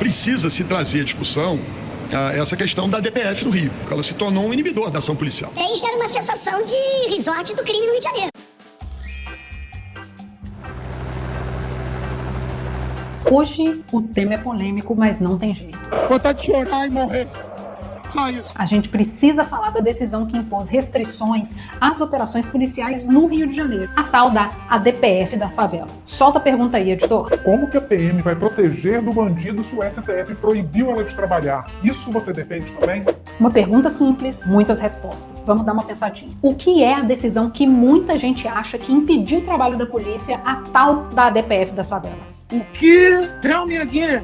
precisa se trazer à discussão essa questão da DPF no Rio. Ela se tornou um inibidor da ação policial. E aí gera uma sensação de resort do crime no Rio de Janeiro. Hoje o tema é polêmico, mas não tem jeito. Vontade de chorar e morrer. Só isso. A gente precisa falar da decisão que impôs restrições às operações policiais no Rio de Janeiro. A tal da ADPF das favelas. Solta a pergunta aí, editor. Como que a PM vai proteger do bandido se o STF proibiu ela de trabalhar? Isso você defende também? Uma pergunta simples, muitas respostas. Vamos dar uma pensadinha. O que é a decisão que muita gente acha que impediu o trabalho da polícia, a tal da ADPF das favelas? O que? Tell me again.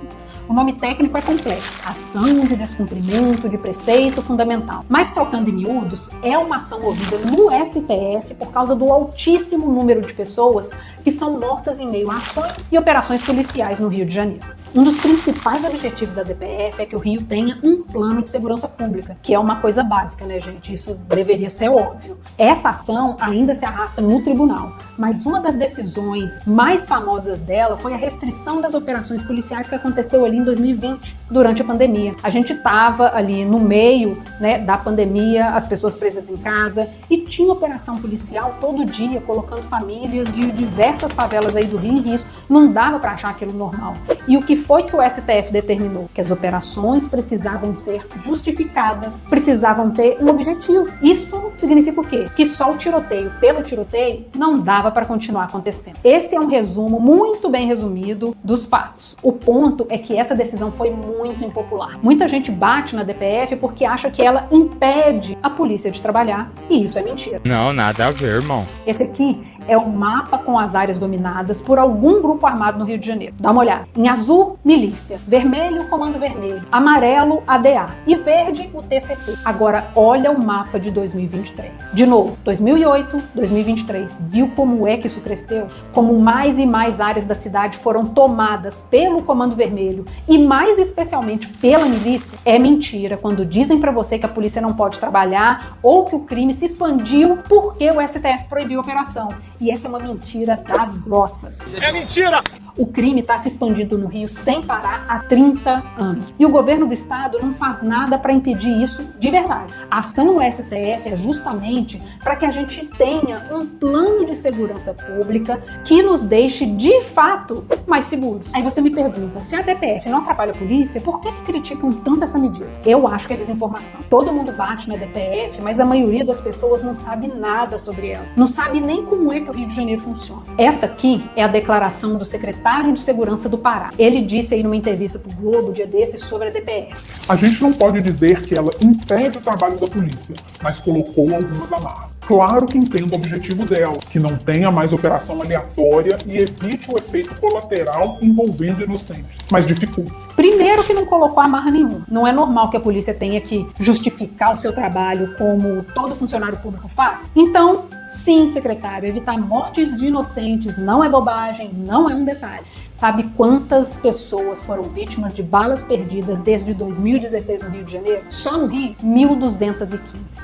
O nome técnico é complexo: ação de descumprimento de preceito fundamental. Mas trocando em miúdos, é uma ação movida no STF por causa do altíssimo número de pessoas que são mortas em meio a ações e operações policiais no Rio de Janeiro. Um dos principais objetivos da DPF é que o Rio tenha um plano de segurança pública, que é uma coisa básica, né, gente? Isso deveria ser óbvio. Essa ação ainda se arrasta no tribunal, mas uma das decisões mais famosas dela foi a restrição das operações policiais que aconteceu ali em 2020, durante a pandemia. A gente estava ali no meio, né, da pandemia, as pessoas presas em casa, e tinha operação policial todo dia, colocando famílias de diversas favelas aí do Rio em risco. Não dava para achar aquilo normal. E o que foi que o STF determinou? Que as operações precisavam ser justificadas, precisavam ter um objetivo. Isso significa o quê? Que só o tiroteio pelo tiroteio não dava para continuar acontecendo. Esse é um resumo muito bem resumido dos fatos. O ponto é que essa decisão foi muito impopular. Muita gente bate na DPF porque acha que ela impede a polícia de trabalhar, e isso é mentira. Não, nada a ver, irmão. Esse aqui é o mapa com as áreas dominadas por algum grupo armado no Rio de Janeiro. Dá uma olhada. Em azul, milícia. Vermelho, Comando Vermelho. Amarelo, ADA. E verde, o TCP. Agora, olha o mapa de 2023. De novo, 2008, 2023. Viu como é que isso cresceu? Como mais e mais áreas da cidade foram tomadas pelo Comando Vermelho e mais especialmente pela milícia? É mentira quando dizem pra você que a polícia não pode trabalhar ou que o crime se expandiu porque o STF proibiu a operação. E essa é uma mentira das grossas. É mentira! O crime está se expandindo no Rio sem parar há 30 anos. E o governo do estado não faz nada para impedir isso de verdade. A ação no STF é justamente para que a gente tenha um plano de segurança pública que nos deixe, de fato, mais seguros. Aí você me pergunta, se a DPF não atrapalha a polícia, por que criticam tanto essa medida? Eu acho que é desinformação. Todo mundo bate na DPF, mas a maioria das pessoas não sabe nada sobre ela. Não sabe nem como é que o Rio de Janeiro funciona. Essa aqui é a declaração do secretário de Segurança do Pará. Ele disse aí numa entrevista pro Globo, dia desses, sobre a DPF. A gente não pode dizer que ela impede o trabalho da polícia, mas colocou algumas amarras. Claro que entendo o objetivo dela, que não tenha mais operação aleatória e evite o efeito colateral envolvendo inocentes, mas dificulta. Primeiro que não colocou amarra nenhuma. Não é normal que a polícia tenha que justificar o seu trabalho como todo funcionário público faz. Então, sim, secretário, evitar mortes de inocentes não é bobagem, não é um detalhe. Sabe quantas pessoas foram vítimas de balas perdidas desde 2016 no Rio de Janeiro? Só no Rio, 1.215.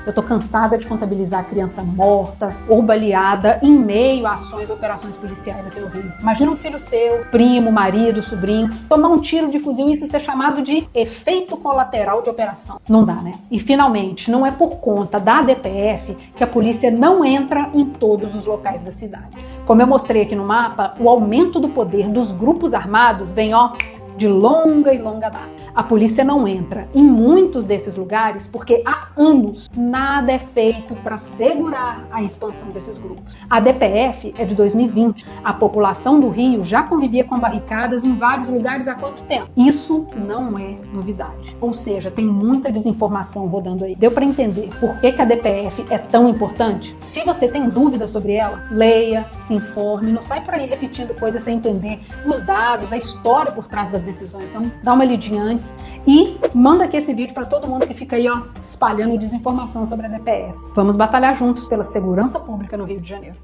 Eu tô cansada de contabilizar criança morta ou baleada em meio a ações e operações policiais aqui no Rio. Imagina um filho seu, primo, marido, sobrinho, tomar um tiro de fuzil e isso ser chamado de efeito colateral de operação. Não dá, né? E finalmente, não é por conta da DPF que a polícia não entra em todos os locais da cidade. Como eu mostrei aqui no mapa, o aumento do poder dos grupos armados vem, de longa e longa data. A polícia não entra em muitos desses lugares porque há anos nada é feito para segurar a expansão desses grupos. A DPF é de 2020. A população do Rio já convivia com barricadas em vários lugares há quanto tempo? Isso não é novidade. Ou seja, tem muita desinformação rodando aí. Deu para entender por que a DPF é tão importante? Se você tem dúvidas sobre ela, leia, se informe, não sai por aí repetindo coisas sem entender os dados, a história por trás das decisões. Então, dá uma lidinha antes e manda aqui esse vídeo para todo mundo que fica aí, espalhando desinformação sobre a DPF. Vamos batalhar juntos pela segurança pública no Rio de Janeiro.